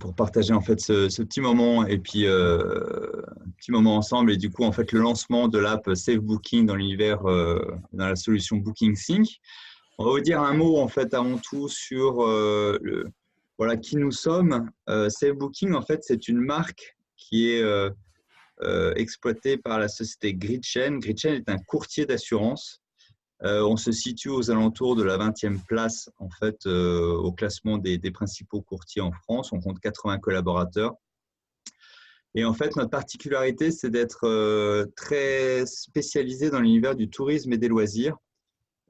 pour partager en fait ce petit moment et puis un petit moment ensemble. Et du coup, en fait, le lancement de l'app Safe Booking dans l'univers, dans la solution Booking Sync. On va vous dire un mot en fait avant tout sur voilà, qui nous sommes. Safe Booking, en fait, c'est une marque qui est exploitée par la société Gridchain. Gridchain est un courtier d'assurance. On se situe aux alentours de la 20e place en fait, au classement des principaux courtiers en France. On compte 80 collaborateurs. Et en fait, notre particularité, c'est d'être très spécialisé dans l'univers du tourisme et des loisirs.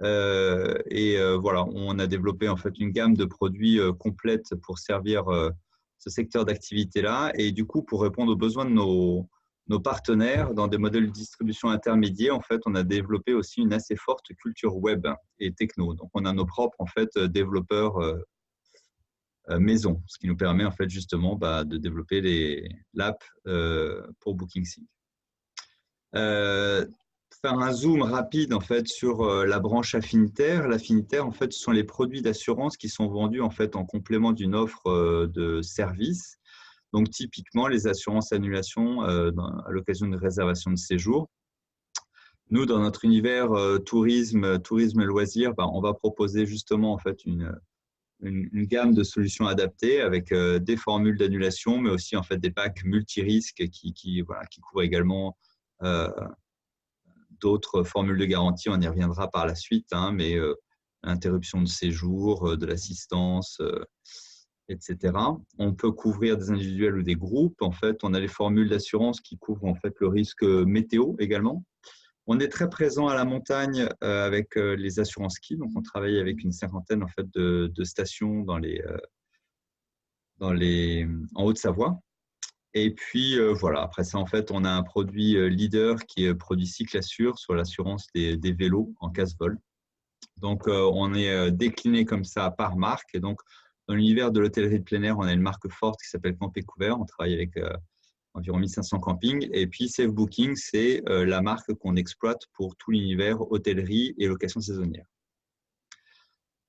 Voilà, on a développé en fait une gamme de produits complète pour servir ce secteur d'activité-là. Et du coup, pour répondre aux besoins de nos partenaires dans des modèles de distribution intermédiaires, en fait, on a développé aussi une assez forte culture web et techno. Donc, on a nos propres en fait développeurs maison, ce qui nous permet en fait justement de développer l'app pour BookingSync. Faire un zoom rapide en fait sur la branche affinitaire. L'affinitaire, en fait, ce sont les produits d'assurance qui sont vendus en fait en complément d'une offre de service. Donc, typiquement, les assurances annulation à l'occasion de réservation de séjour. Nous, dans notre univers tourisme loisirs, on va proposer justement en fait une gamme de solutions adaptées avec des formules d'annulation, mais aussi en fait des packs multirisques qui couvrent également d'autres formules de garantie. On y reviendra par la suite, mais l'interruption de séjour, de l'assistance, etc. On peut couvrir des individuels ou des groupes. En fait, on a les formules d'assurance qui couvrent en fait le risque météo également. On est très présent à la montagne avec les assurances ski. Donc, on travaille avec une cinquantaine en fait de stations en Haute-Savoie. Et puis, voilà, après ça, en fait, on a un produit leader qui est produit Cyclassure sur l'assurance des vélos en casse-vol. Donc, on est décliné comme ça par marque. Et donc, dans l'univers de l'hôtellerie de plein air, on a une marque forte qui s'appelle Campé Couvert. On travaille avec environ 1500 campings. Et puis, Safe Booking, c'est la marque qu'on exploite pour tout l'univers hôtellerie et location saisonnière.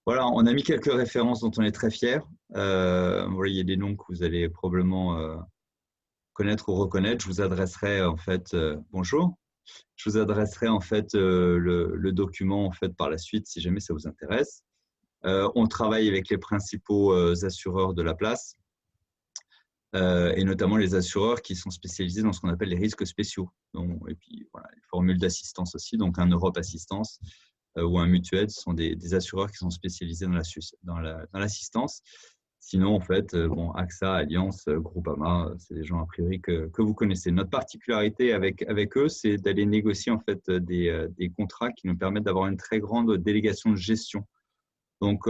Voilà, on a mis quelques références dont on est très fiers. Voilà, il y a des noms que vous allez probablement connaître ou reconnaître. Je vous adresserai en fait, bonjour. Je vous adresserai en fait le document en fait par la suite si jamais ça vous intéresse. On travaille avec les principaux assureurs de la place et notamment les assureurs qui sont spécialisés dans ce qu'on appelle les risques spéciaux. Donc, et puis voilà, les formules d'assistance aussi, donc un Europe Assistance ou un Mutuel, ce sont des assureurs qui sont spécialisés dans l'assistance. Sinon, en fait, AXA, Allianz, Groupama, c'est des gens a priori que vous connaissez. Notre particularité avec eux, c'est d'aller négocier en fait des contrats qui nous permettent d'avoir une très grande délégation de gestion. Donc,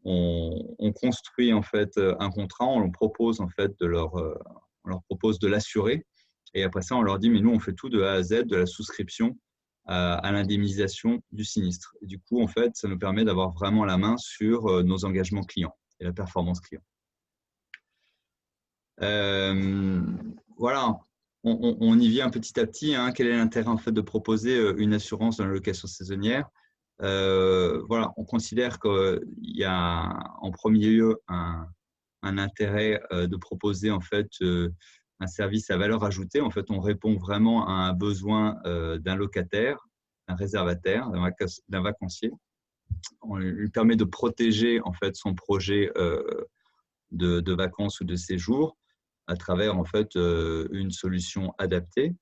on construit en fait un contrat, on leur propose en fait on leur propose de l'assurer, et après ça, on leur dit mais nous on fait tout de A à Z, de la souscription à l'indemnisation du sinistre. Et du coup, en fait, ça nous permet d'avoir vraiment la main sur nos engagements clients et la performance client. Voilà, on y vient petit à petit. Quel est l'intérêt en fait de proposer une assurance dans la location saisonnière? Voilà, on considère qu'il y a en premier lieu un intérêt de proposer en fait un service à valeur ajoutée. En fait, on répond vraiment à un besoin d'un locataire, d'un réservataire, d'un vacancier. On lui permet de protéger en fait son projet de vacances ou de séjour à travers en fait une solution adaptée.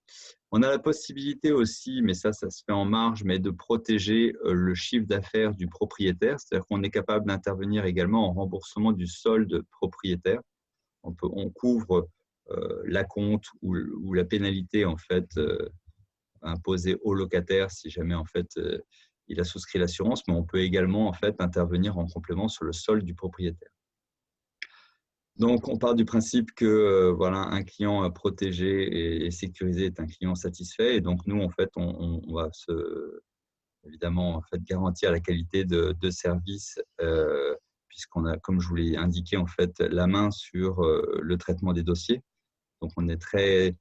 On a la possibilité aussi, mais ça se fait en marge, mais de protéger le chiffre d'affaires du propriétaire. C'est-à-dire qu'on est capable d'intervenir également en remboursement du solde propriétaire. On couvre l'acompte ou la pénalité en fait imposée au locataire si jamais en fait il a souscrit l'assurance, mais on peut également en fait intervenir en complément sur le solde du propriétaire. Donc, on part du principe que voilà, un client protégé et sécurisé est un client satisfait. Et donc, nous, en fait, on va évidemment en fait, garantir la qualité de service puisqu'on a, comme je vous l'ai indiqué, en fait, la main sur le traitement des dossiers. Donc, on est très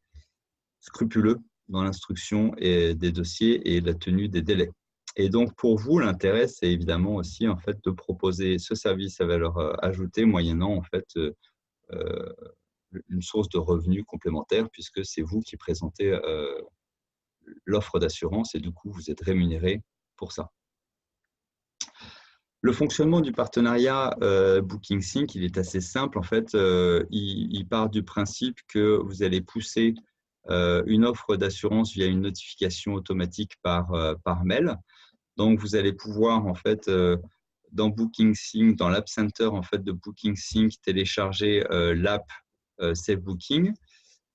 scrupuleux dans l'instruction des dossiers et la tenue des délais. Et donc, pour vous, l'intérêt, c'est évidemment aussi en fait, de proposer ce service à valeur ajoutée moyennant en fait, euh, une source de revenus complémentaire puisque c'est vous qui présentez l'offre d'assurance et du coup, vous êtes rémunéré pour ça. Le fonctionnement du partenariat BookingSync, il est assez simple. En fait, il part du principe que vous allez pousser une offre d'assurance via une notification automatique par mail. Donc, vous allez pouvoir, en fait, dans BookingSync, dans l'App Center en fait, de BookingSync, télécharger l'app Save Booking.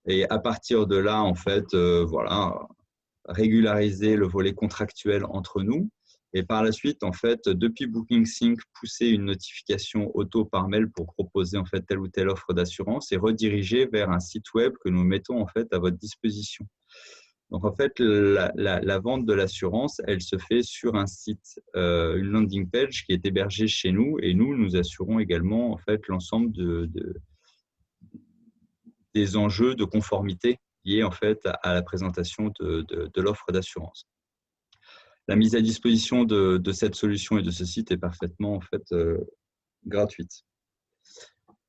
Et à partir de là, en fait, voilà, régulariser le volet contractuel entre nous. Et par la suite, en fait, depuis BookingSync, pousser une notification auto par mail pour proposer en fait telle ou telle offre d'assurance et rediriger vers un site web que nous mettons en fait à votre disposition. Donc en fait, la vente de l'assurance, elle se fait sur un site, une landing page qui est hébergée chez nous, et nous assurons également en fait l'ensemble des enjeux de conformité liés en fait à la présentation de l'offre d'assurance. La mise à disposition de cette solution et de ce site est parfaitement en fait gratuite.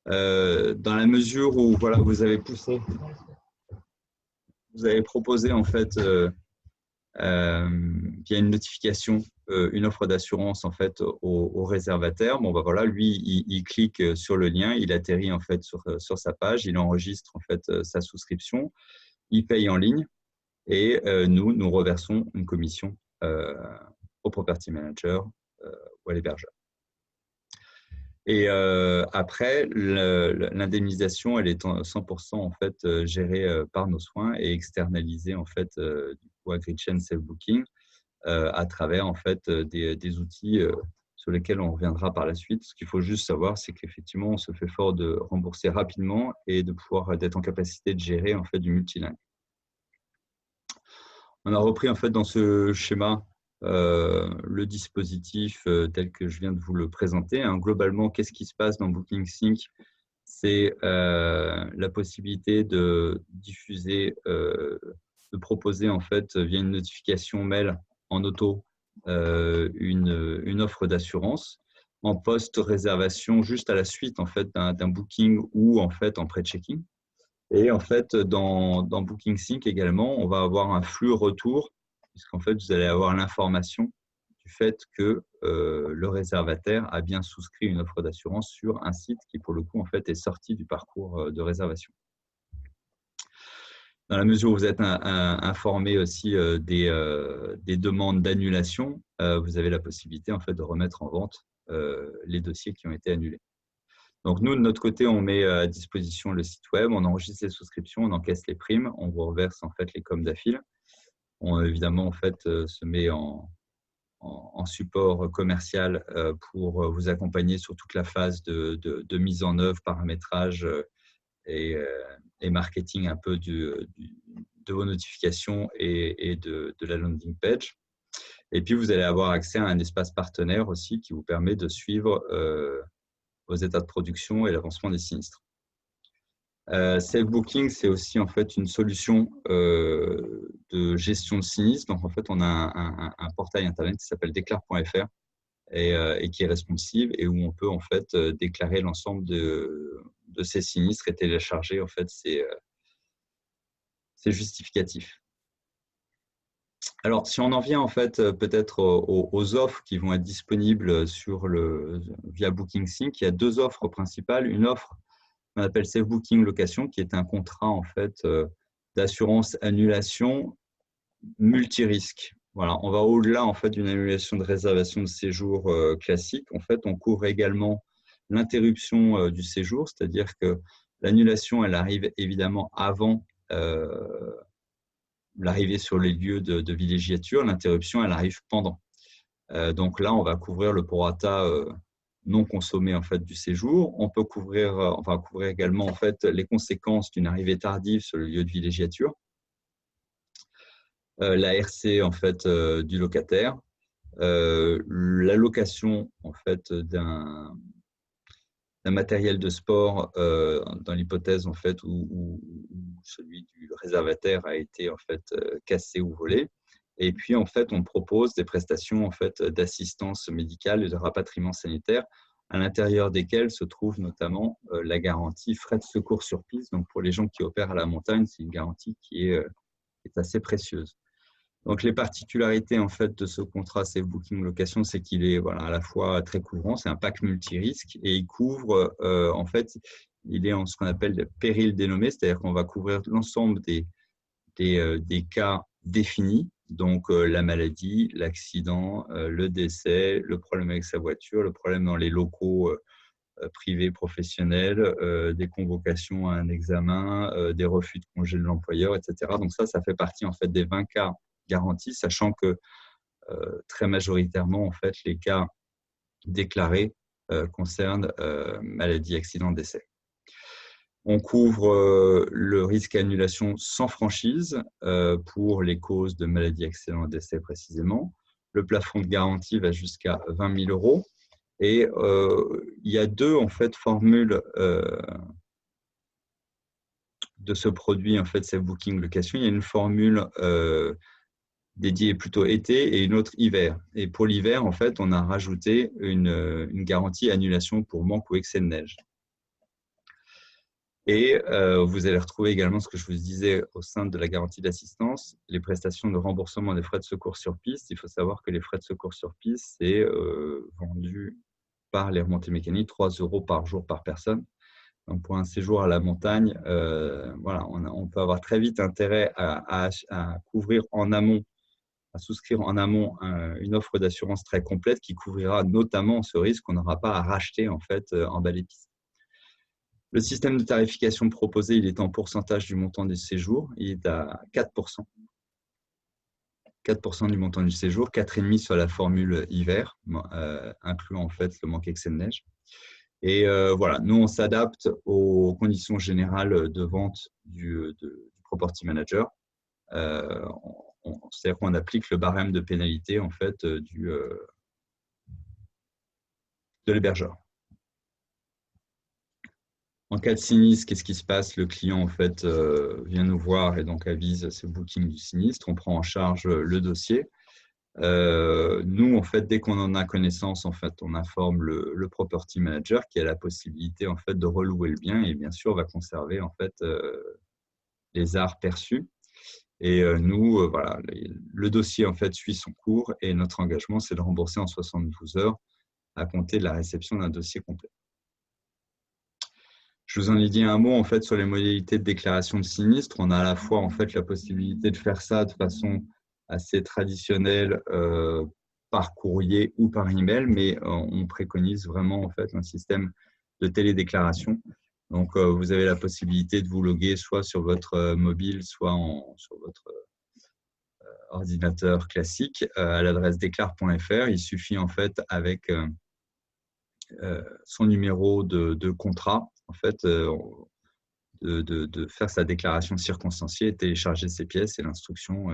Dans la mesure où voilà, vous avez proposé en fait via une notification une offre d'assurance en fait au réservataire. Bon, bah voilà, lui, il clique sur le lien, il atterrit en fait sur sa page, il enregistre en fait sa souscription, il paye en ligne et nous reversons une commission au property manager ou à l'hébergeur. Et après, l'indemnisation, elle est 100% en fait gérée par nos soins et externalisée en fait du coup à GridChain Safe Booking à travers en fait des outils sur lesquels on reviendra par la suite. Ce qu'il faut juste savoir, c'est qu'effectivement, on se fait fort de rembourser rapidement et de pouvoir d'être en capacité de gérer en fait du multilingue. On a repris en fait dans ce schéma le dispositif tel que je viens de vous le présenter. Hein. Globalement, qu'est-ce qui se passe dans BookingSync? C'est la possibilité de diffuser, de proposer en fait via une notification mail en auto une offre d'assurance en post-réservation juste à la suite en fait d'un booking ou en fait en pré-checking. Et en fait, dans BookingSync également, on va avoir un flux retour, puisqu'en fait, vous allez avoir l'information du fait que le réservataire a bien souscrit une offre d'assurance sur un site qui, pour le coup, en fait, est sorti du parcours de réservation. Dans la mesure où vous êtes informé aussi des demandes d'annulation, vous avez la possibilité en fait, de remettre en vente les dossiers qui ont été annulés. Donc, nous, de notre côté, on met à disposition le site web, on enregistre les souscriptions, on encaisse les primes, on vous reverse en fait les coms d'affil. On, évidemment, en fait, se met en support commercial pour vous accompagner sur toute la phase de mise en œuvre, paramétrage et marketing un peu de vos notifications et de la landing page. Et puis, vous allez avoir accès à un espace partenaire aussi qui vous permet de suivre vos états de production et l'avancement des sinistres. Safe Booking, c'est aussi en fait une solution de gestion de sinistres. Donc en fait, on a un portail internet qui s'appelle déclare.fr et qui est responsive et où on peut en fait déclarer l'ensemble de ces sinistres et télécharger en fait ces justificatifs. Alors, si on en vient en fait peut-être aux offres qui vont être disponibles via BookingSync, il y a deux offres principales. Une offre qu'on appelle Safe Booking Location, qui est un contrat en fait d'assurance annulation multirisque. Voilà, on va au-delà en fait d'une annulation de réservation de séjour classique. En fait, on couvre également l'interruption du séjour, c'est-à-dire que l'annulation, elle arrive évidemment avant l'arrivée sur les lieux de villégiature. L'interruption, elle arrive pendant. Donc là, on va couvrir le prorata non consommé en fait du séjour. On peut couvrir, on va couvrir également en fait les conséquences d'une arrivée tardive sur le lieu de villégiature, la RC en fait du locataire, la location en fait d'un matériel de sport dans l'hypothèse en fait où celui du réservataire a été en fait cassé ou volé. Et puis, en fait, on propose des prestations en fait, d'assistance médicale et de rapatriement sanitaire, à l'intérieur desquelles se trouve notamment la garantie frais de secours sur piste. Donc, pour les gens qui opèrent à la montagne, c'est une garantie qui est assez précieuse. Donc, les particularités en fait, de ce contrat Safe Booking Location, c'est qu'il est voilà, à la fois très couvrant, c'est un pack multirisque et il couvre, en fait, il est en ce qu'on appelle le péril dénommé, c'est-à-dire qu'on va couvrir l'ensemble des cas définis, donc la maladie, l'accident, le décès, le problème avec sa voiture, le problème dans les locaux privés professionnels, des convocations à un examen, des refus de congé de l'employeur, etc. Donc ça fait partie en fait des 20 cas garantis, sachant que très majoritairement en fait les cas déclarés concernent maladie, accident, décès. On couvre le risque annulation sans franchise pour les causes de maladie, accident et décès précisément. Le plafond de garantie va jusqu'à 20 000 euros. Et il y a deux en fait, formules de ce produit, en fait, Safe Booking Location. Il y a une formule dédiée plutôt été et une autre hiver. Et pour l'hiver, en fait, on a rajouté une garantie annulation pour manque ou excès de neige. Et vous allez retrouver également ce que je vous disais au sein de la garantie d'assistance, les prestations de remboursement des frais de secours sur piste. Il faut savoir que les frais de secours sur piste, c'est vendu par les remontées mécaniques, 3 € par jour par personne. Donc, pour un séjour à la montagne, voilà, on peut avoir très vite intérêt à couvrir en amont, à souscrire en amont une offre d'assurance très complète qui couvrira notamment ce risque qu'on n'aura pas à racheter en fait en bas des pistes. Le système de tarification proposé, il est en pourcentage du montant du séjour. Il est à 4%. 4% du montant du séjour, 4,5% sur la formule hiver, incluant en fait le manque excès de neige. Et voilà, nous, on s'adapte aux conditions générales de vente du Property Manager. C'est-à-dire qu'on applique le barème de pénalité en fait, de l'hébergeur. En cas de sinistre, qu'est-ce qui se passe? Le client en fait, vient nous voir et donc avise ce booking du sinistre. On prend en charge le dossier. Nous, en fait, dès qu'on en a connaissance, en fait, on informe le property manager qui a la possibilité en fait, de relouer le bien et bien sûr va conserver en fait, les arts perçus. Et nous, voilà, le dossier en fait, suit son cours et notre engagement, c'est de rembourser en 72 heures à compter de la réception d'un dossier complet. Je vous en ai dit un mot en fait, sur les modalités de déclaration de sinistre. On a à la fois en fait, la possibilité de faire ça de façon assez traditionnelle par courrier ou par email, mais on préconise vraiment en fait, un système de télédéclaration. Donc, vous avez la possibilité de vous loguer soit sur votre mobile, soit sur votre ordinateur classique à l'adresse déclare.fr. Il suffit en fait, avec son numéro de contrat, en fait, de faire sa déclaration circonstanciée et télécharger ses pièces et l'instruction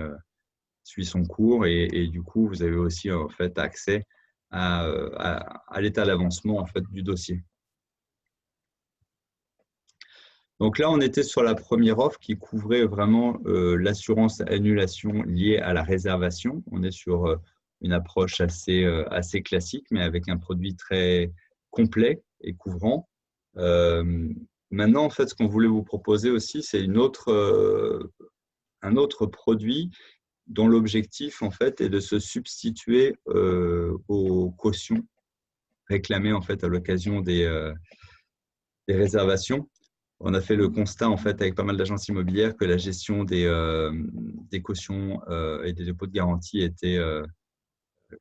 suit son cours et du coup, vous avez aussi en fait, accès à l'état d'avancement en fait, du dossier. Donc là, on était sur la première offre qui couvrait vraiment l'assurance annulation liée à la réservation. On est sur une approche assez classique, mais avec un produit très complet et couvrant. Maintenant, en fait, ce qu'on voulait vous proposer aussi, c'est un autre produit dont l'objectif, en fait, est de se substituer aux cautions réclamées en fait, à l'occasion des réservations. On a fait le constat, en fait, avec pas mal d'agences immobilières, que la gestion des cautions et des dépôts de garantie était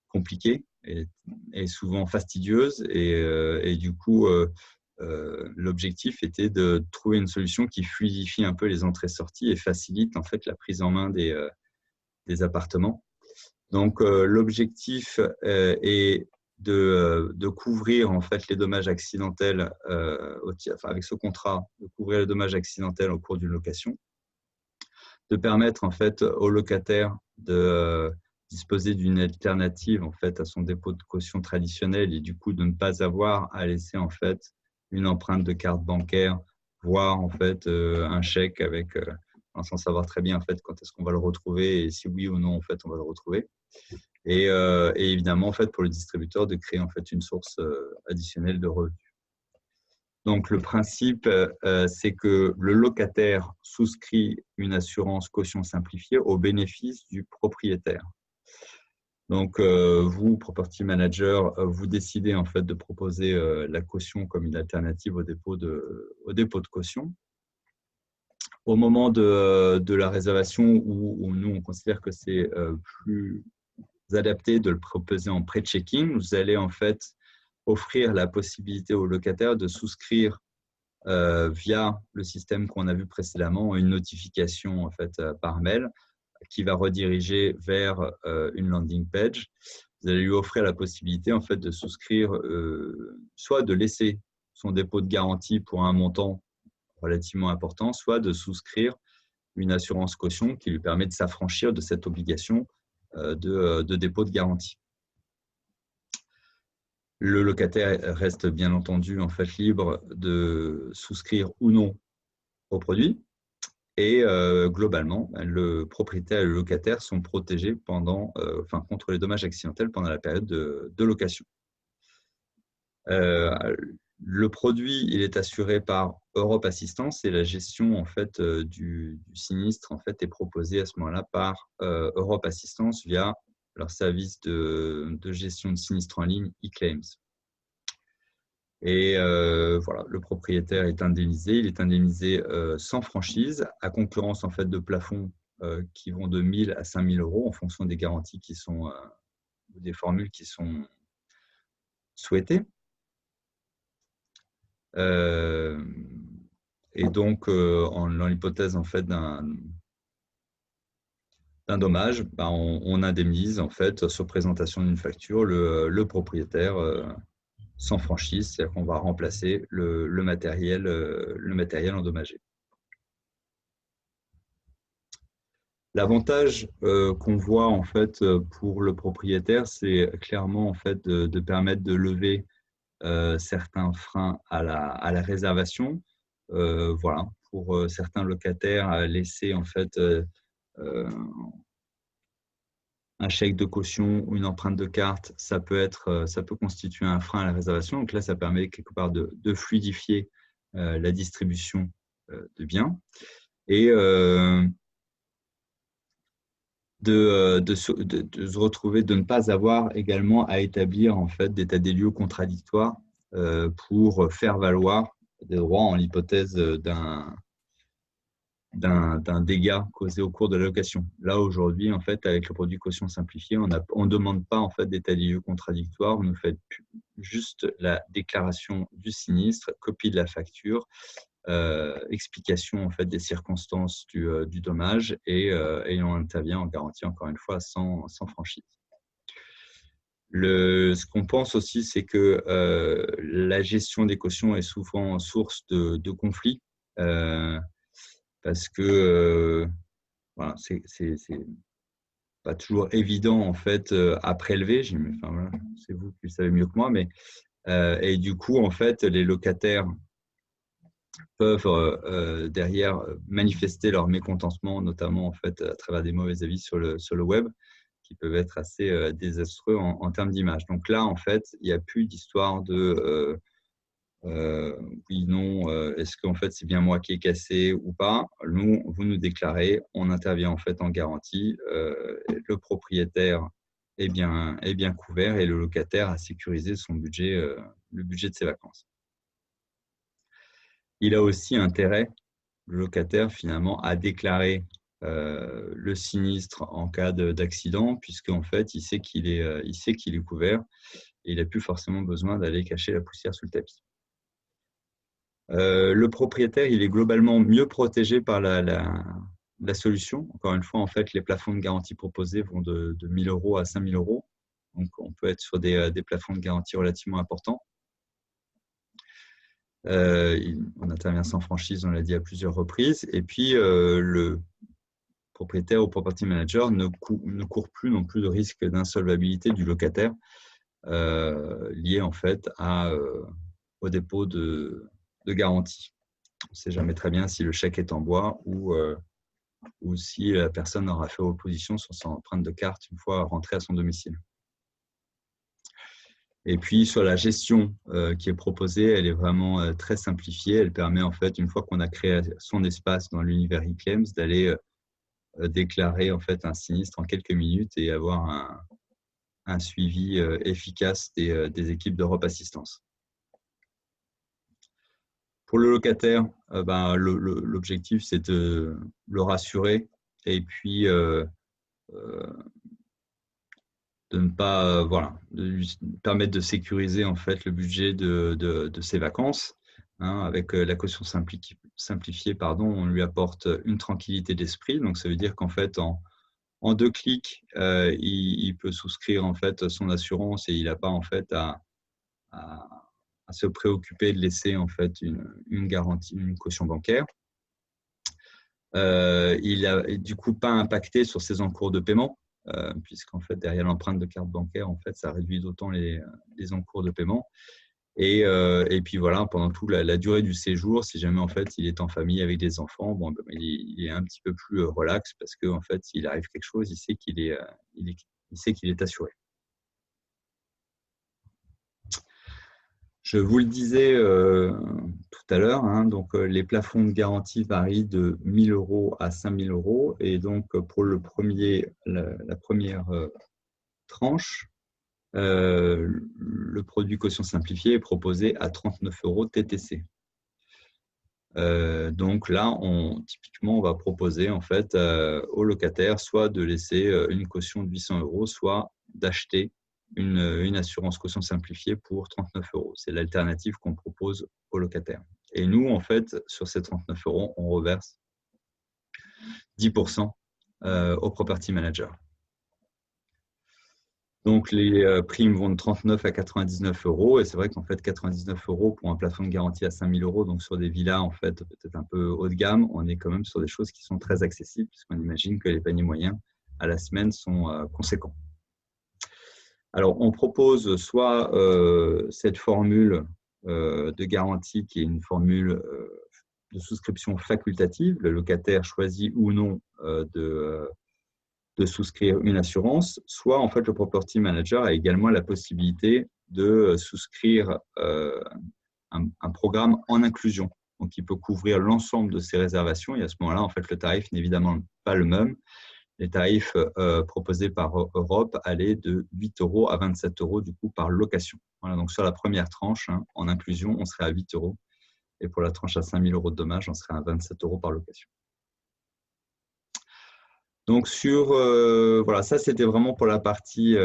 compliquée et souvent fastidieuse. Et du coup, l'objectif était de trouver une solution qui fluidifie un peu les entrées-sorties et facilite en fait, la prise en main des appartements. Donc, l'objectif est de couvrir en fait, les dommages accidentels, avec ce contrat, de couvrir les dommages accidentels au cours d'une location, de permettre en fait, au locataire de disposer d'une alternative en fait, à son dépôt de caution traditionnel et du coup de ne pas avoir à laisser en fait, une empreinte de carte bancaire, voire en fait, un chèque avec sans savoir très bien en fait quand est-ce qu'on va le retrouver et si oui ou non en fait on va le retrouver. Et évidemment en fait pour le distributeur de créer en fait une source additionnelle de revenus. Donc le principe c'est que le locataire souscrit une assurance caution simplifiée au bénéfice du propriétaire. Donc, vous, property manager, vous décidez en fait de proposer la caution comme une alternative au dépôt de caution. Au moment de la réservation, où nous, on considère que c'est plus adapté de le proposer en pré-checking, vous allez en fait offrir la possibilité au locataire de souscrire via le système qu'on a vu précédemment, une notification en fait par mail qui va rediriger vers une landing page. Vous allez lui offrir la possibilité en fait de souscrire, soit de laisser son dépôt de garantie pour un montant relativement important, soit de souscrire une assurance caution qui lui permet de s'affranchir de cette obligation de dépôt de garantie. Le locataire reste bien entendu en fait libre de souscrire ou non au produit. Et globalement, le propriétaire et le locataire sont protégés contre les dommages accidentels pendant la période de location. Le produit, il est assuré par Europe Assistance et la gestion en fait, du sinistre en fait, est proposée à ce moment-là par Europe Assistance via leur service de gestion de sinistre en ligne eClaims. Et voilà, le propriétaire est indemnisé. Il est indemnisé sans franchise, à concurrence en fait de plafonds qui vont de 1 000 à 5 000 euros en fonction des garanties qui sont des formules qui sont souhaitées. Et donc, dans l'hypothèse en fait d'un dommage, on indemnise en fait sur présentation d'une facture le propriétaire. Sans franchise, c'est-à-dire qu'on va remplacer le matériel endommagé. L'avantage qu'on voit en fait pour le propriétaire, c'est clairement en fait de permettre de lever certains freins à la réservation. Voilà, pour certains locataires, laisser en fait un chèque de caution ou une empreinte de carte, ça peut constituer un frein à la réservation. Donc là, ça permet quelque part de fluidifier la distribution de biens et de se retrouver, de ne pas avoir également à établir en fait d'état des lieux contradictoires pour faire valoir des droits en l'hypothèse d'un dégât causé au cours de la location. Là, aujourd'hui, en fait, avec le produit caution simplifié, on ne demande pas en fait, d'état des lieux contradictoires. Vous nous faites juste la déclaration du sinistre, copie de la facture, explication en fait, des circonstances du dommage et on intervient en garantie, encore une fois, sans franchise. Ce qu'on pense aussi, c'est que la gestion des cautions est souvent source de conflits. Parce que voilà, c'est pas toujours évident en fait à prélever. Enfin, voilà, c'est vous qui le savez mieux que moi, mais et du coup en fait les locataires peuvent derrière manifester leur mécontentement, notamment en fait à travers des mauvais avis sur le web, qui peuvent être assez désastreux en termes d'image. Donc là en fait il n'y a plus d'histoire de oui, non, est-ce qu'en fait c'est bien moi qui ai cassé ou pas? Vous nous déclarez, on intervient en fait en garantie, le propriétaire est bien couvert et le locataire a sécurisé son budget, le budget de ses vacances. Il a aussi intérêt, le locataire finalement, à déclarer le sinistre en cas d'accident, puisqu'en fait il sait qu'il est couvert et il n'a plus forcément besoin d'aller cacher la poussière sous le tapis. Le propriétaire, il est globalement mieux protégé par la solution. Encore une fois, en fait, les plafonds de garantie proposés vont de 1 000 euros à 5 000 euros. Donc, on peut être sur des plafonds de garantie relativement importants. On intervient sans franchise, on l'a dit à plusieurs reprises. Et puis, le propriétaire ou property manager ne court plus non plus de risque d'insolvabilité du locataire lié en fait au dépôt de garantie. On ne sait jamais très bien si le chèque est en bois ou ou si la personne aura fait opposition sur son empreinte de carte une fois rentrée à son domicile. Et puis, sur la gestion qui est proposée, elle est vraiment très simplifiée. Elle permet, en fait, une fois qu'on a créé son espace dans l'univers eClaims, d'aller déclarer en fait, un sinistre en quelques minutes et avoir un suivi efficace des équipes d'Europe Assistance. Pour le locataire, l'objectif, c'est de le rassurer et puis de ne pas, de lui permettre de sécuriser en fait le budget de ses vacances. Avec la caution simplifiée, on lui apporte une tranquillité d'esprit. Donc, ça veut dire qu'en fait, en 2 clics, il peut souscrire en fait son assurance et il n'a pas en fait à se préoccuper de laisser en fait une garantie, une caution bancaire. Il n'a du coup pas impacté sur ses encours de paiement. Puisqu'en fait, derrière l'empreinte de carte bancaire, en fait, ça réduit d'autant les encours de paiement. Et puis voilà, pendant toute la durée du séjour, si jamais en fait il est en famille avec des enfants, il est un petit peu plus relax parce qu'en fait, s'il arrive quelque chose, il sait qu'il est assuré. Je vous le disais tout à l'heure, donc les plafonds de garantie varient de 1 000 € à 5 000 €. Et donc, pour la première tranche, le produit caution simplifiée est proposé à 39 € TTC. Donc là, typiquement, on va proposer en fait aux locataires soit de laisser une caution de 800 €, soit d'acheter une assurance caution simplifiée pour 39 €. C'est l'alternative qu'on propose aux locataires. Et nous, en fait, sur ces 39 €, on reverse 10% au property manager. Donc, les primes vont de 39 à 99 €. Et c'est vrai qu'en fait, 99 € pour un plafond de garantie à 5 000 €, donc sur des villas en fait peut-être un peu haut de gamme, on est quand même sur des choses qui sont très accessibles puisqu'on imagine que les paniers moyens à la semaine sont conséquents. Alors, on propose soit cette formule de garantie qui est une formule de souscription facultative. Le locataire choisit ou non de souscrire une assurance, soit en fait le property manager a également la possibilité de souscrire un programme en inclusion. Donc, il peut couvrir l'ensemble de ses réservations et à ce moment-là, en fait, le tarif n'est évidemment pas le même. Les tarifs proposés par Europe allaient de 8 € à 27 € du coup par location. Voilà, donc sur la première tranche, en inclusion, on serait à 8 € et pour la tranche à 5 000 € de dommages, on serait à 27 € par location. Donc voilà, ça c'était vraiment pour la partie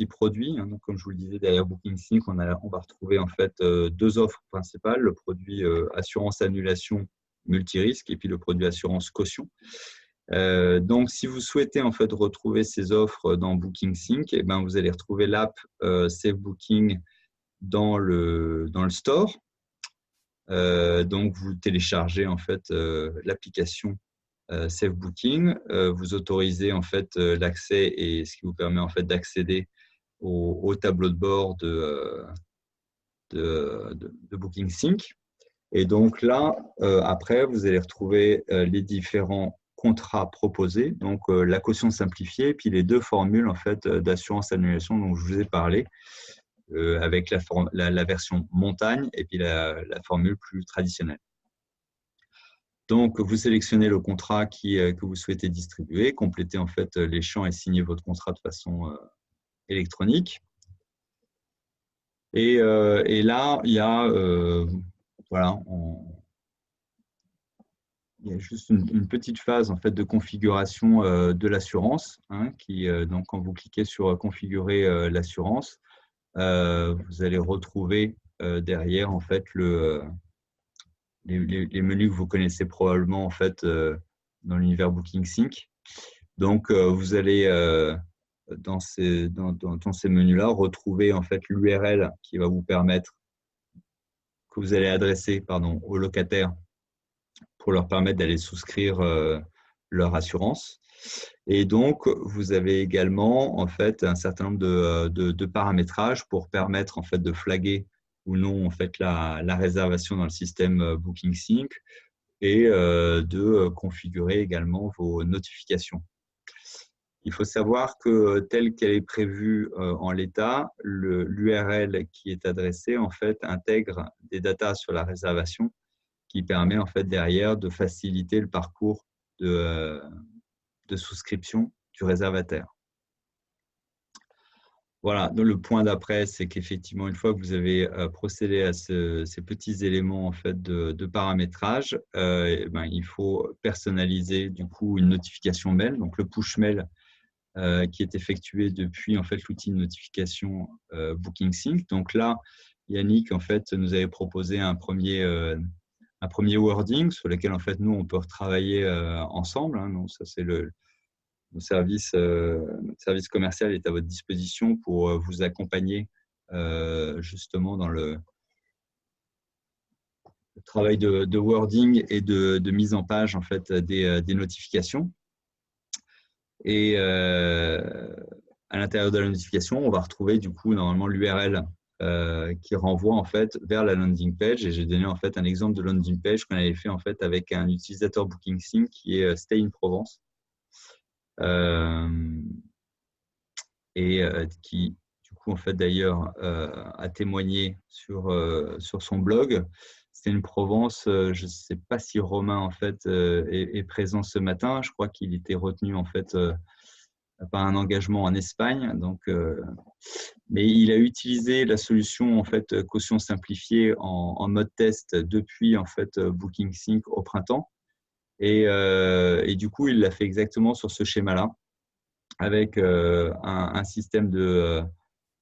produit. Donc, comme je vous le disais, derrière BookingSync, on va retrouver en fait 2 offres principales, le produit assurance annulation multirisque et puis le produit assurance caution. Donc, si vous souhaitez en fait retrouver ces offres dans BookingSync, vous allez retrouver l'app Save Booking dans le store. Donc, vous téléchargez en fait l'application Save Booking, vous autorisez en fait l'accès et ce qui vous permet en fait d'accéder au tableau de bord de BookingSync. Et donc là, après, vous allez retrouver les différents contrats proposés, donc la caution simplifiée, puis les 2 formules en fait d'assurance annulation dont je vous ai parlé, avec la version montagne et puis la formule plus traditionnelle. Donc, vous sélectionnez le contrat que vous souhaitez distribuer, complétez en fait les champs et signez votre contrat de façon électronique. Et là, il y a juste une petite phase en fait de configuration de l'assurance, donc quand vous cliquez sur configurer l'assurance, vous allez retrouver derrière en fait les menus que vous connaissez probablement en fait dans l'univers BookingSync. Donc, vous allez dans ces menus-là retrouver en fait l'URL qui va vous permettre que vous allez adresser aux locataires pour leur permettre d'aller souscrire leur assurance. Et donc, vous avez également en fait un certain nombre de paramétrages pour permettre en fait de flaguer ou non en fait la réservation dans le système BookingSync, et de configurer également vos notifications. Il faut savoir que telle qu'elle est prévue en l'état, l'URL qui est adressée en fait intègre des datas sur la réservation qui permet en fait derrière de faciliter le parcours de souscription du réservataire. Voilà, donc le point d'après, c'est qu'effectivement, une fois que vous avez procédé à ces petits éléments en fait de paramétrage, il faut personnaliser du coup une notification mail, donc le push mail qui est effectué depuis en fait l'outil de notification Booking Sync. Donc là, Yannick en fait nous avait proposé un premier wording sur lequel en fait nous on peut retravailler ensemble. Hein. Donc ça c'est notre service commercial est à votre disposition pour vous accompagner justement dans le travail de wording et de mise en page en fait des notifications. Et à l'intérieur de la notification, on va retrouver du coup normalement l'URL qui renvoie en fait vers la landing page. Et j'ai donné en fait un exemple de landing page qu'on avait fait en fait avec un utilisateur Booking Sync qui est Stay in Provence. Et qui du coup en fait d'ailleurs a témoigné sur son blog. C'était une Provence, je ne sais pas si Romain en fait est présent ce matin. Je crois qu'il était retenu en fait par un engagement en Espagne. Donc, mais il a utilisé la solution en fait caution simplifiée en mode test depuis en fait Booking Sync au printemps. Et du coup, il l'a fait exactement sur ce schéma-là, avec un système de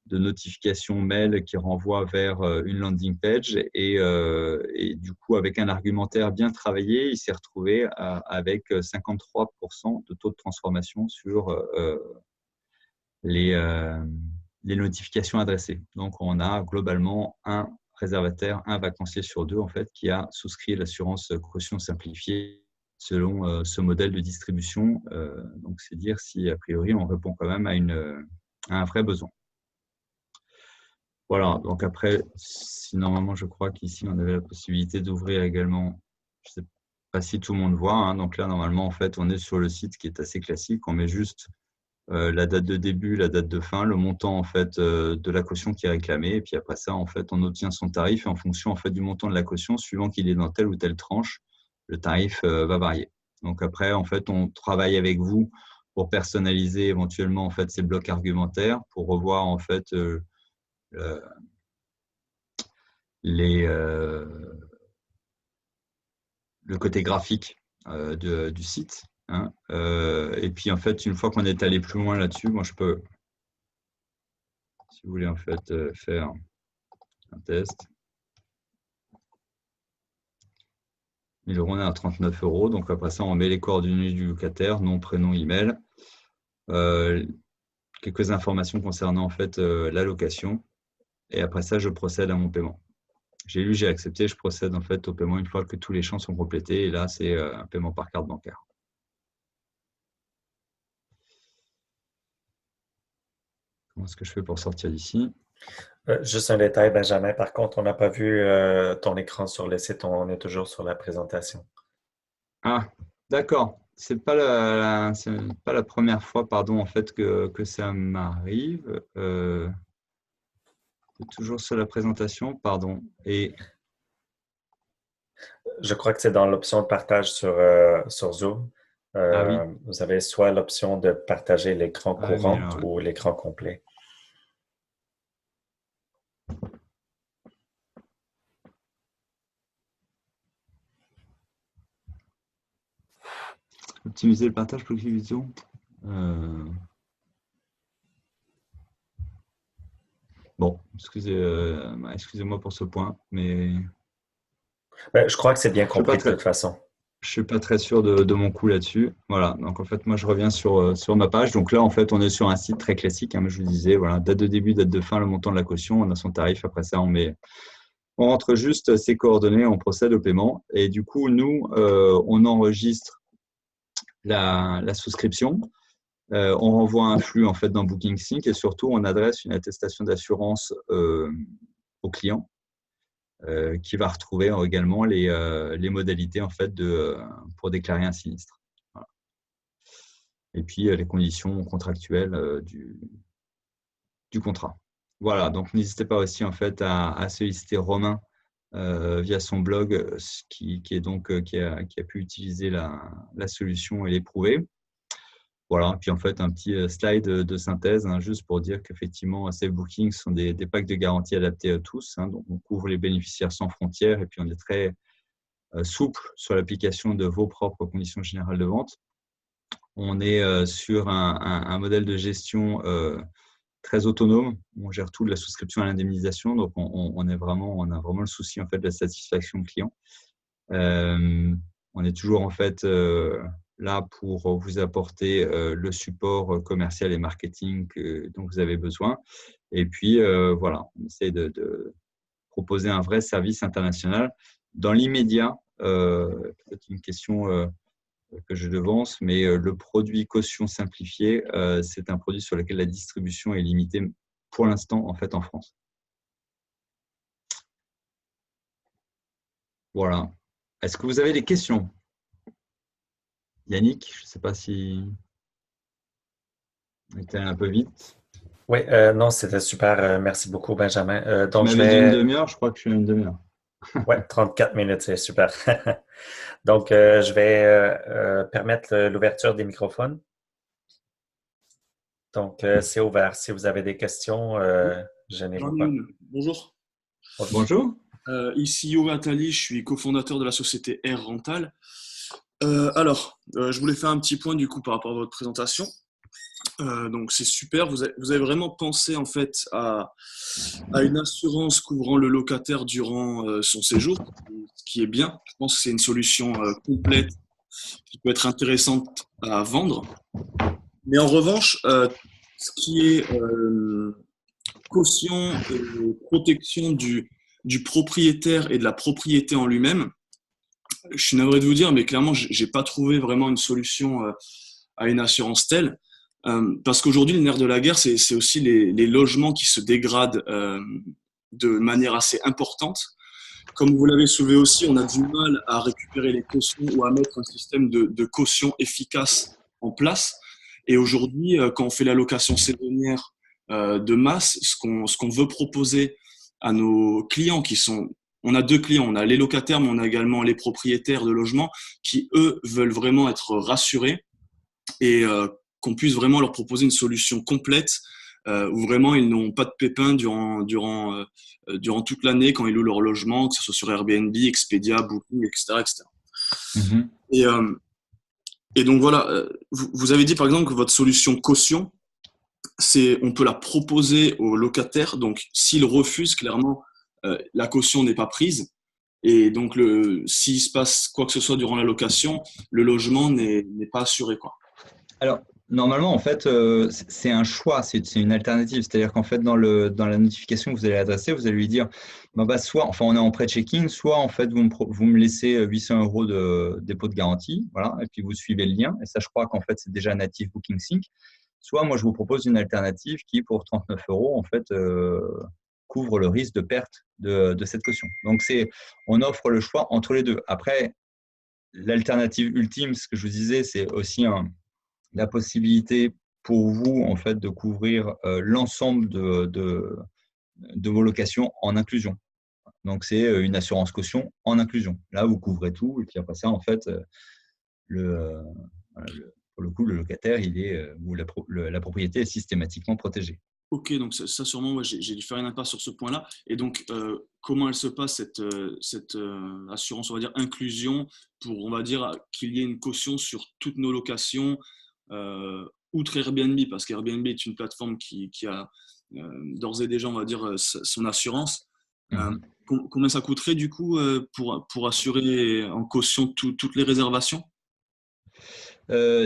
notification mail qui renvoie vers une landing page et du coup, avec un argumentaire bien travaillé, il s'est retrouvé avec 53% de taux de transformation sur les notifications adressées. Donc, on a globalement un réservataire, un vacancier sur deux en fait, qui a souscrit l'assurance caution simplifiée selon ce modèle de distribution. Donc, c'est dire si, a priori, on répond quand même à un vrai besoin. Voilà, donc après, si normalement, je crois qu'ici, on avait la possibilité d'ouvrir également, je ne sais pas si tout le monde voit, hein, donc là, normalement, en fait, on est sur le site qui est assez classique, on met juste la date de début, la date de fin, le montant en fait de la caution qui est réclamée, et puis après ça, en fait, on obtient son tarif et en fonction en fait du montant de la caution, suivant qu'il est dans telle ou telle tranche, le tarif va varier. Donc après, en fait, on travaille avec vous pour personnaliser éventuellement en fait ces blocs argumentaires, pour revoir en fait le côté graphique du site. Hein. Et puis en fait, une fois qu'on est allé plus loin là-dessus, moi je peux, si vous voulez en fait faire un test. 1000 €, on est à 39 €. Donc après ça, on met les coordonnées du locataire, nom, prénom, email, quelques informations concernant en fait la location. Et après ça, je procède à mon paiement. J'ai lu, j'ai accepté, je procède en fait au paiement une fois que tous les champs sont complétés. Et là, c'est un paiement par carte bancaire. Comment est-ce que je fais pour sortir d'ici? Juste un détail, Benjamin. Par contre, on n'a pas vu ton écran sur le site. On est toujours sur la présentation. Ah, d'accord. C'est pas la première fois, pardon, en fait, que ça m'arrive. Toujours sur la présentation, pardon. Et Je crois que c'est dans l'option de partage sur Zoom. ah oui, Vous avez soit l'option de partager l'écran ah, mais courant alors, ou l'écran complet. optimiser le partage pour les vidéos. Bon, excusez-moi pour ce point, mais Je crois que c'est bien je compris de toute façon. ne suis pas très sûr de mon coup là-dessus. Voilà, donc en fait, moi, je reviens sur ma page. Donc là, en fait, on est sur un site très classique. Hein, je vous disais, voilà, date de début, date de fin, le montant de la caution, on a son tarif. Après ça, on rentre juste ses coordonnées, on procède au paiement. Et du coup, nous, on enregistre la souscription. On renvoie un flux en fait dans Booking Sync et surtout, on adresse une attestation d'assurance au client. qui va retrouver également les modalités en fait pour déclarer un sinistre. Voilà. Et puis les conditions contractuelles du contrat. Voilà, donc n'hésitez pas aussi en fait à solliciter Romain via son blog qui a pu utiliser la solution et l'éprouver. Voilà, puis en fait un petit slide de synthèse juste pour dire qu'effectivement Safe Booking sont des packs de garantie adaptés à tous. Donc on couvre les bénéficiaires sans frontières et puis on est très souple sur l'application de vos propres conditions générales de vente. On est sur un modèle de gestion très autonome. On gère tout de la souscription à l'indemnisation. Donc, on a vraiment le souci en fait de la satisfaction client. On est toujours en fait là pour vous apporter le support commercial et marketing dont vous avez besoin. Et puis voilà, on essaie de proposer un vrai service international. Dans l'immédiat, peut-être une question que je devance, mais le produit caution simplifié, c'est un produit sur lequel la distribution est limitée pour l'instant en fait en France. Voilà. Est-ce que vous avez des questions? Yannick, je ne sais pas si on était un peu vite. Oui, non, c'était super. Merci beaucoup, Benjamin. Tu Donc, je m'avais dit une vais. demi-heure, je crois que je suis à une demi-heure. Ouais, 34 minutes, c'est super. Donc, je vais permettre l'ouverture des microphones. Donc, c'est ouvert. Si vous avez des questions, J'en gênez-vous ai pas. une. Bonjour. Bonjour. Ici Yoann Attali, je suis cofondateur de la société Air Rental. Je voulais faire un petit point du coup par rapport à votre présentation. Donc c'est super, vous avez vraiment pensé en fait à une assurance couvrant le locataire durant son séjour, ce qui est bien. Je pense que c'est une solution complète qui peut être intéressante à vendre. Mais en revanche, ce qui est caution et protection du propriétaire et de la propriété en lui-même, je suis navré de vous dire, mais clairement, j'ai pas trouvé vraiment une solution à une assurance telle. Parce qu'aujourd'hui, le nerf de la guerre, c'est aussi les logements qui se dégradent de manière assez importante. Comme vous l'avez soulevé aussi, on a du mal à récupérer les cautions ou à mettre un système de caution efficace en place. Et aujourd'hui, quand on fait la location saisonnière de masse, ce qu'on veut proposer à nos clients qui sont… On a deux clients, on a les locataires, mais on a également les propriétaires de logements qui, eux, veulent vraiment être rassurés et qu'on puisse vraiment leur proposer une solution complète où vraiment ils n'ont pas de pépins durant toute l'année quand ils louent leur logement, que ce soit sur Airbnb, Expedia, Booking, etc. etc. Mm-hmm. Et donc voilà, vous avez dit par exemple que votre solution caution, on peut la proposer au locataire, donc s'il refuse, clairement, la caution n'est pas prise. Et donc, s'il se passe quoi que ce soit durant la location, le logement n'est pas assuré, quoi. Alors, normalement, en fait, c'est un choix, c'est une alternative. C'est-à-dire qu'en fait, dans la notification que vous allez adresser, vous allez lui dire, soit, enfin, on est en pré-checking, soit en fait, vous me laissez 800 € de dépôt de garantie, voilà, et puis vous suivez le lien. Et ça, je crois qu'en fait, c'est déjà natif Booking Sync. Soit, moi, je vous propose une alternative qui, pour 39 €, en fait, couvre le risque de perte de cette caution. Donc, on offre le choix entre les deux. Après, l'alternative ultime, ce que je vous disais, c'est aussi la possibilité pour vous en fait de couvrir l'ensemble de vos locations en inclusion. Donc c'est une assurance caution en inclusion. Là vous couvrez tout et puis après ça en fait pour le coup le locataire ou la propriété est systématiquement protégée. Ok, donc ça sûrement, ouais, j'ai dû faire une impasse sur ce point-là. Et donc, comment elle se passe, cette assurance, on va dire, inclusion, pour, on va dire, qu'il y ait une caution sur toutes nos locations, outre Airbnb, parce qu'Airbnb est une plateforme qui a d'ores et déjà, on va dire, son assurance. Combien ça coûterait, du coup, pour assurer en caution toutes les réservations?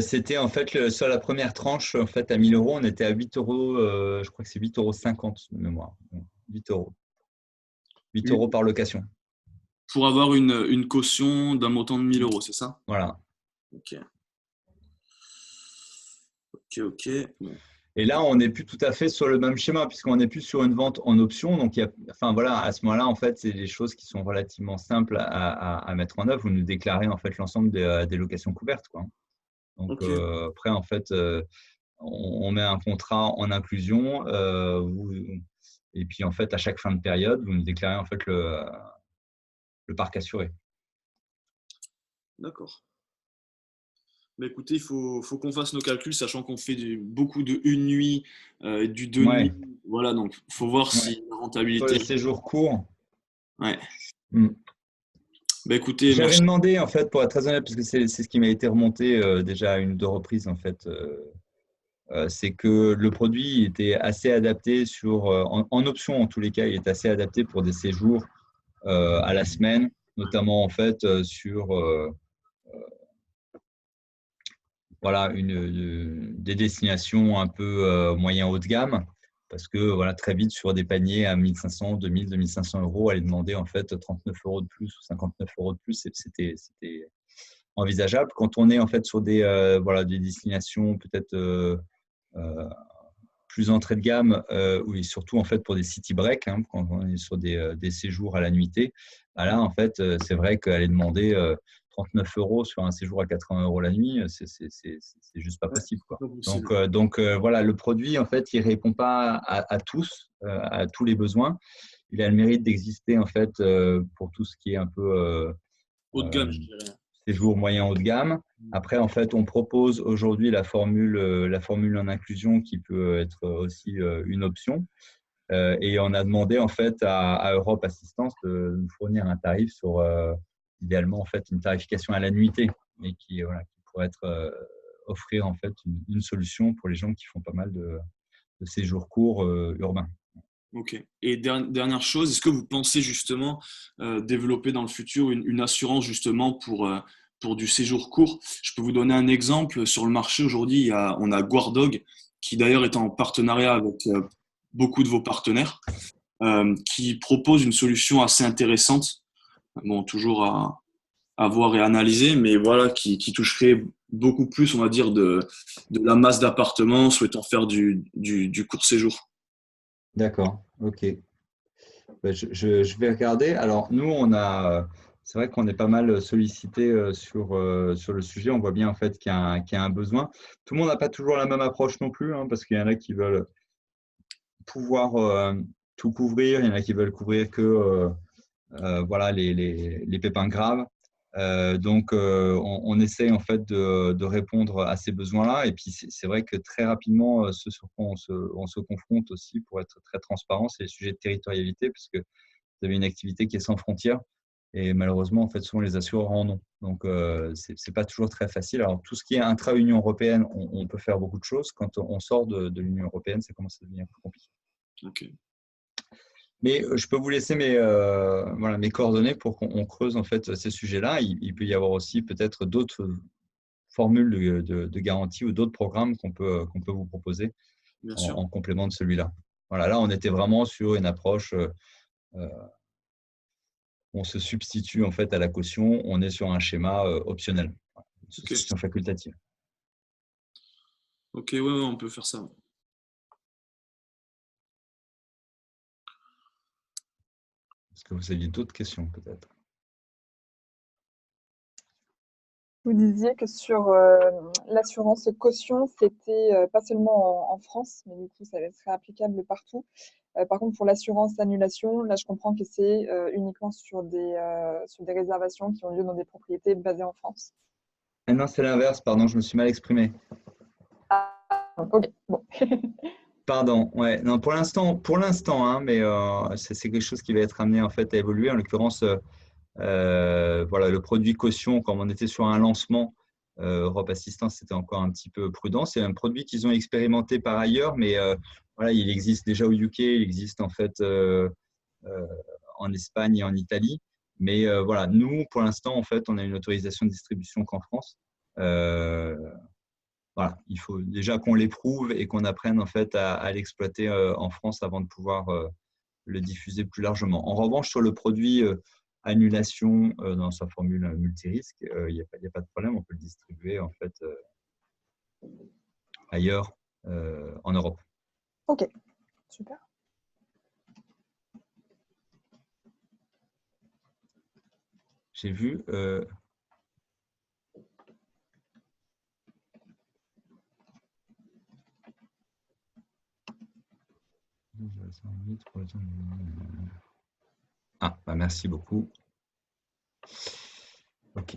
C'était en fait sur la première tranche en fait à 1 000 €, on était à 8 €, je crois que c'est 8,50 € de mémoire. 8 €. 8 € par location. Pour avoir une caution d'un montant de 1 000 €, c'est ça? Voilà. Ok. Et Et là, on n'est plus tout à fait sur le même schéma, puisqu'on n'est plus sur une vente en option. Donc, enfin, voilà, à ce moment-là, en fait, c'est des choses qui sont relativement simples à mettre en œuvre. Vous nous déclarez en fait l'ensemble des locations couvertes, quoi. Donc, Ok, après, en fait, on met un contrat en inclusion. Et puis, en fait, à chaque fin de période, vous nous déclarez en fait le parc assuré. d'accord. Bah, écoutez, faut qu'on fasse nos calculs, sachant qu'on fait beaucoup de une nuit et du deux Ouais, nuits. Voilà, donc il faut voir ouais. si la Sur les rentabilité. séjours courts. Ouais. Hmm. Bah, écoutez, J'avais merci. demandé, en fait, pour être très honnête, parce que c'est ce qui m'a été remonté déjà à une ou deux reprises, en fait, c'est que le produit était assez adapté en option, en tous les cas, il est assez adapté pour des séjours à la semaine, notamment, en fait, sur voilà, des destinations un peu moyen haut de gamme, parce que voilà, très vite, sur des paniers à 1500, 2000, 2500 euros, aller demander en fait 39 euros de plus ou 59 euros de plus, c'était envisageable. Quand on est en fait sur voilà, des destinations peut-être euh, plus entrée de gamme, oui, surtout en fait pour des city breaks, hein, quand on est sur des séjours à la nuitée, bah là en fait c'est vrai qu'aller demander 39 euros sur un séjour à 80 euros la nuit, c'est juste pas Ouais, possible, quoi. pas Donc, possible. voilà, le produit en fait il répond pas à tous les besoins. Il a le mérite d'exister en fait pour tout ce qui est un peu Haut de euh, gamme, je dirais. séjour moyen haut de gamme. Après, en fait, on propose aujourd'hui la formule en inclusion qui peut être aussi une option. Et on a demandé en fait à Europe Assistance de nous fournir un tarif sur idéalement en fait une tarification à la nuitée, mais voilà, qui pourrait être offrir en fait une solution pour les gens qui font pas mal de séjours courts urbains. Ok. Et dernière chose, est-ce que vous pensez justement développer dans le futur une assurance justement pour du séjour court? Je peux vous donner un exemple. Sur le marché aujourd'hui, on a Guardog, qui d'ailleurs est en partenariat avec beaucoup de vos partenaires, qui propose une solution assez intéressante. Bon, toujours à voir et analyser, mais voilà, qui toucherait beaucoup plus, on va dire, de la masse d'appartements souhaitant faire du court séjour. D'accord, ok. Ben, je vais regarder. Alors, nous, c'est vrai qu'on est pas mal sollicité sur le sujet. On voit bien en fait qu'il y a un besoin. Tout le monde n'a pas toujours la même approche non plus, hein, parce qu'il y en a qui veulent pouvoir tout couvrir, il y en a qui veulent couvrir que voilà, les pépins graves. Donc, on essaye en fait de répondre à ces besoins-là. Et puis, c'est vrai que très rapidement, ce sur quoi on se confronte aussi, pour être très transparent, c'est les sujets de territorialité, parce que vous avez une activité qui est sans frontières. Et malheureusement, en fait, souvent les assureurs en ont. Donc, c'est pas toujours très facile. Alors, tout ce qui est intra-Union européenne, on peut faire beaucoup de choses. Quand on sort de l'Union européenne, ça commence à devenir plus compliqué. Ok. Mais je peux vous laisser voilà, mes coordonnées pour qu'on creuse en fait ces sujets-là. Il peut y avoir aussi peut-être d'autres formules de garantie ou d'autres programmes qu'on peut vous proposer Bien sûr. en complément de celui-là. Voilà, là, on était vraiment sur une approche on se substitue en fait à la caution, on est sur un schéma optionnel, une Ok. souscription facultative. Ok, ouais, ouais, on peut faire ça. Est-ce que vous aviez d'autres questions peut-être? Vous disiez que sur l'assurance caution, c'était pas seulement en France, mais du coup, ça serait applicable partout. Par contre, pour l'assurance annulation, là, je comprends que c'est uniquement sur des réservations qui ont lieu dans des propriétés basées en France. Ah non, c'est l'inverse, pardon, je me suis mal exprimé. Ah, ok, bon. Pardon, ouais, non, pour l'instant, hein, mais c'est quelque chose qui va être amené en fait à évoluer. En l'occurrence, voilà, le produit caution, comme on était sur un lancement, Europe Assistance, c'était encore un petit peu prudent. C'est un produit qu'ils ont expérimenté par ailleurs, mais voilà, il existe déjà au UK, il existe en fait euh, en Espagne et en Italie. Mais voilà, nous, pour l'instant, en fait, on a une autorisation de distribution qu'en France. Euh, voilà, il faut déjà qu'on l'éprouve et qu'on apprenne en fait à l'exploiter en France avant de pouvoir le diffuser plus largement. En revanche, sur le produit annulation dans sa formule multirisque, il n'y a pas de problème, on peut le distribuer en fait ailleurs en Europe. Ok, super. J'ai vu. Ah, bah merci beaucoup. Ok.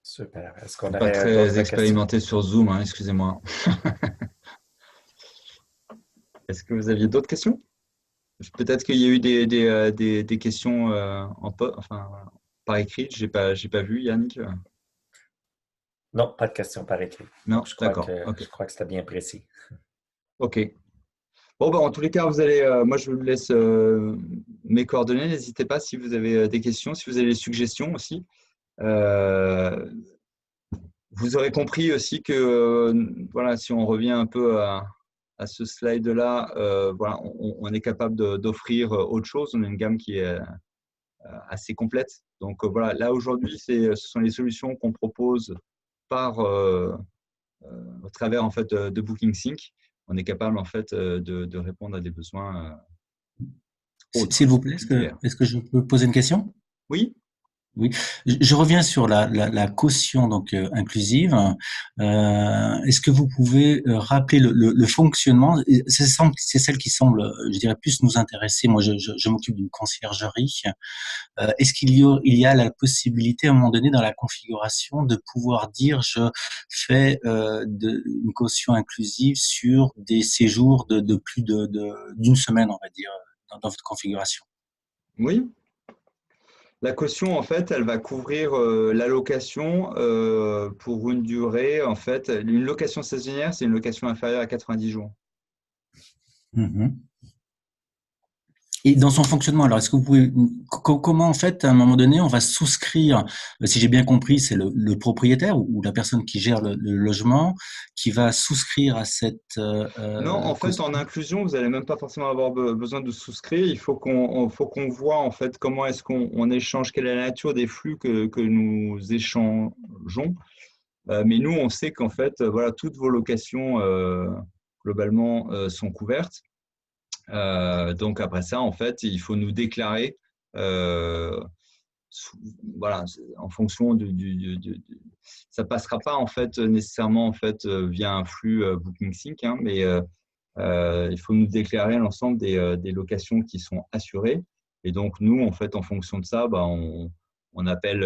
Super. Est-ce qu'on Pas aurait très d'autres questions? expérimenté sur Zoom, hein, excusez-moi. Est-ce que vous aviez d'autres questions? Peut-être qu'il y a eu des questions enfin, par écrit. J'ai pas vu, Yannick. Non, pas de questions par écrit. Donc, Non, d'accord. Ok. je crois que c'était bien précis. Ok. Bon, bah, en tous les cas, moi, je vous laisse mes coordonnées. N'hésitez pas si vous avez des questions, si vous avez des suggestions aussi. Euh, Vous aurez compris aussi que voilà, si on revient un peu à ce slide-là, voilà, on est capable d'offrir autre chose. On a une gamme qui est assez complète. Donc voilà, là aujourd'hui, ce sont les solutions qu'on propose au travers en fait de BookingSync. On est capable en fait de répondre à des besoins autres, S'il vous plaît, divers. est-ce que je peux poser une question? Oui, Oui, je reviens sur la caution donc inclusive. Est-ce que vous pouvez rappeler le fonctionnement? C'est celle qui semble, je dirais, plus nous intéresser. Moi, je m'occupe d'une conciergerie. Est-ce il y a la possibilité à un moment donné dans la configuration de pouvoir dire je fais une caution inclusive sur des séjours de plus d'une semaine, on va dire, dans votre configuration? oui. La caution, en fait, elle va couvrir l'allocation pour une durée. En fait, une location saisonnière, c'est une location inférieure à 90 jours. Mhm. Et dans son fonctionnement, alors est-ce que vous pouvez comment en fait à un moment donné on va souscrire, si j'ai bien compris, c'est le propriétaire ou la personne qui gère le logement qui va souscrire à cette Non, en fait, en caution. inclusion, vous n'allez même pas forcément avoir besoin de souscrire. Il faut qu'on voit en fait comment est-ce qu'on échange, quelle est la nature des flux que nous échangeons. Mais nous, on sait qu'en fait, voilà, toutes vos locations globalement sont couvertes. Donc après ça, en fait, il faut nous déclarer, euh, voilà, en fonction ça passera pas en fait nécessairement en fait via un flux BookingSync, hein, mais il faut nous déclarer l'ensemble des locations qui sont assurées. Et donc nous, en fait, en fonction de ça, bah, on appelle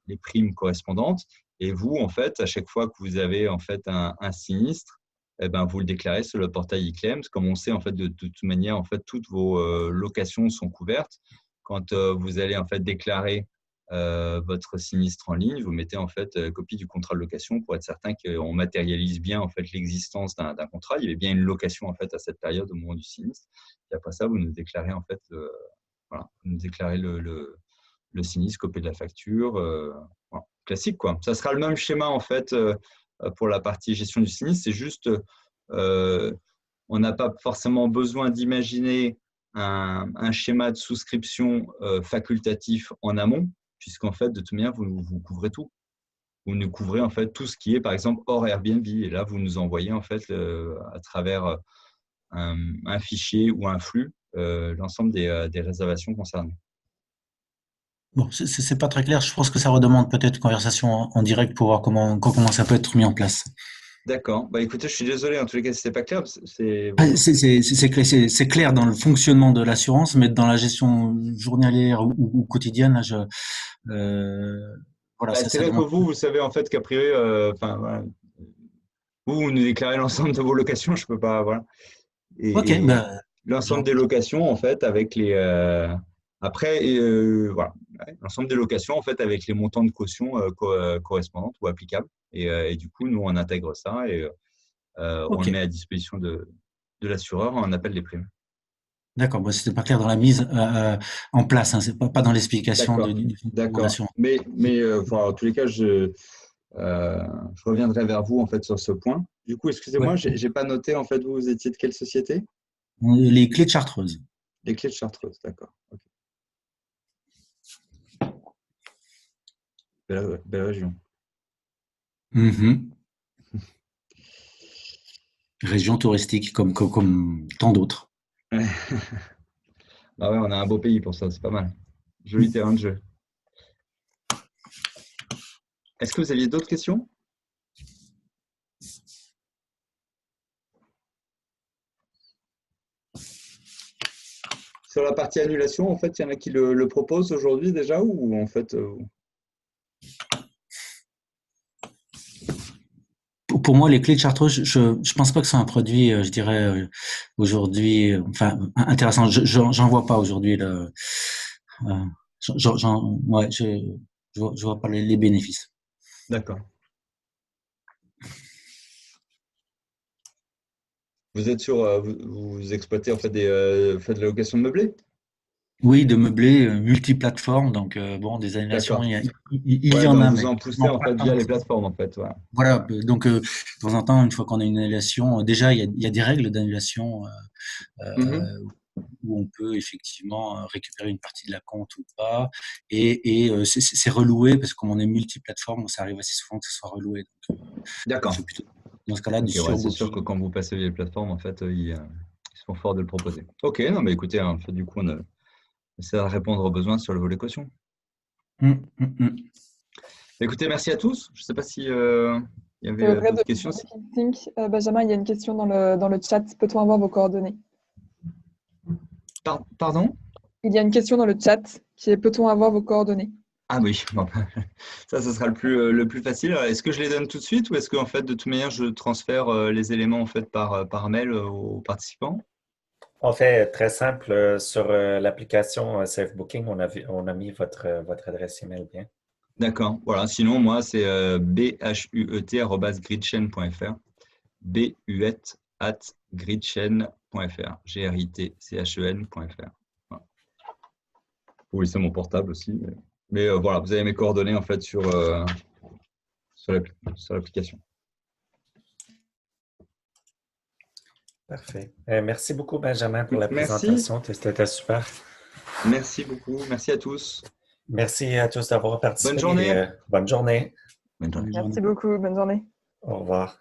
les primes correspondantes. Et vous, en fait, à chaque fois que vous avez en fait un sinistre, eh ben, vous le déclarez sur le portail eClaims. Comme on sait, en fait, de toute manière, en fait, toutes vos locations sont couvertes. Quand vous allez en fait déclarer votre sinistre en ligne, vous mettez en fait copie du contrat de location pour être certain qu'on matérialise bien en fait l'existence d'un contrat. Il y avait bien une location en fait à cette période au moment du sinistre. Et après ça, vous nous déclarez en fait, voilà, vous nous déclarez le sinistre, copie de la facture, voilà, classique quoi. Ça sera le même schéma en fait pour la partie gestion du sinistre. C'est juste, on n'a pas forcément besoin d'imaginer un schéma de souscription facultatif en amont, puisqu'en fait de toute manière vous couvrez tout. Vous nous couvrez en fait tout ce qui est par exemple hors Airbnb. Et là vous nous envoyez en fait à travers un fichier ou un flux l'ensemble des réservations concernées. Bon, c'est pas très clair. Je pense que ça redemande peut-être une conversation en direct pour voir comment ça peut être mis en place. D'accord. Bah, écoutez, je suis désolé, en tous les cas, si c'était pas clair. Ah, Voilà. c'est clair dans le fonctionnement de l'assurance, mais dans la gestion journalière ou quotidienne, là, voilà, Bah, c'est ça vrai que demande. vous savez en fait qu'a priori, enfin, voilà, vous nous déclarez l'ensemble de vos locations, je peux pas, voilà. Ok, Et ben, l'ensemble des locations, en fait, avec les. Après, voilà, ouais, l'ensemble des locations, en fait, avec les montants de caution correspondantes ou applicables. Et du coup, nous, on intègre ça et on ok, le met à disposition de l'assureur en appel des primes. d'accord. Bon, c'était pas clair dans la mise en place, hein, c'est pas dans l'explication D'accord, du fonctionnement de d'accord. l'assurance. Mais enfin, en tous les cas, je reviendrai vers vous en fait sur ce point. Du coup, Ouais. excusez-moi, j'ai pas noté en fait vous étiez de quelle société? Les clés de Chartreuse. Les clés de Chartreuse, d'accord. Ok. Belle région. Mhm. Région touristique comme tant d'autres. Ah ouais, on a un beau pays pour ça, c'est pas mal. Joli terrain de jeu. Est-ce que vous aviez d'autres questions? Sur la partie annulation, en fait, il y en a qui le proposent aujourd'hui déjà ou en fait Pour moi, les clés de Chartreuse, je pense pas que ce soit un produit, je dirais, aujourd'hui, enfin, intéressant. J'en vois pas aujourd'hui. Ouais, je vois pas les bénéfices. D'accord. Vous êtes sur, vous exploitez en fait faites de la location de meublés? Oui, de meublé, multiplateforme. Donc, bon, des annulations, D'accord. il y Ouais, en donc a, vous mais en poussez non, en pas fait tant via que les ça. plateformes en fait. Ouais. Voilà. Donc, de temps en temps, une fois qu'on a une annulation, déjà, il y a des règles d'annulation. Mhm. Où on peut effectivement récupérer une partie de la compte ou pas. Et c'est reloué parce que comme on est multiplateforme, ça arrive assez souvent que ce soit reloué. Donc, on D'accord. fait plutôt dans ce cas-là du Ok, ouais, c'est sûr que surbooking. quand vous passez via les plateformes, en fait, ils sont forts de le proposer. Ok, non, mais écoutez, en fait, du coup, on essaie de répondre aux besoins sur le volet caution. Hum, hum, hum. Écoutez, merci à tous. Je ne sais pas si il y avait C'est vrai d'autres questions. de Think, Benjamin, il y a une question dans le chat. Peut-on avoir vos coordonnées? Pardon? Il y a une question dans le chat qui est peut-on avoir vos coordonnées? Ah oui, bon, ça, ce sera le plus facile. Est-ce que je les donne tout de suite ou est-ce qu'en fait, de toute manière, je transfère les éléments en fait par mail aux participants? On fait très simple sur l'application SafeBooking, on a mis votre adresse email bien. D'accord. Voilà. Sinon, moi, c'est buet@gridchain.fr. buet@gridchain.fr. gritchen.fr. Voilà. Oui, c'est mon portable aussi. Mais voilà, vous avez mes coordonnées en fait sur l'application. Parfait. Merci beaucoup, Benjamin, pour la Merci. présentation. C'était super. Merci beaucoup. Merci à tous. Merci à tous d'avoir Bonne participé journée. et bonne journée. Bonne journée. Bonne Merci journée. beaucoup. Bonne journée. Au revoir.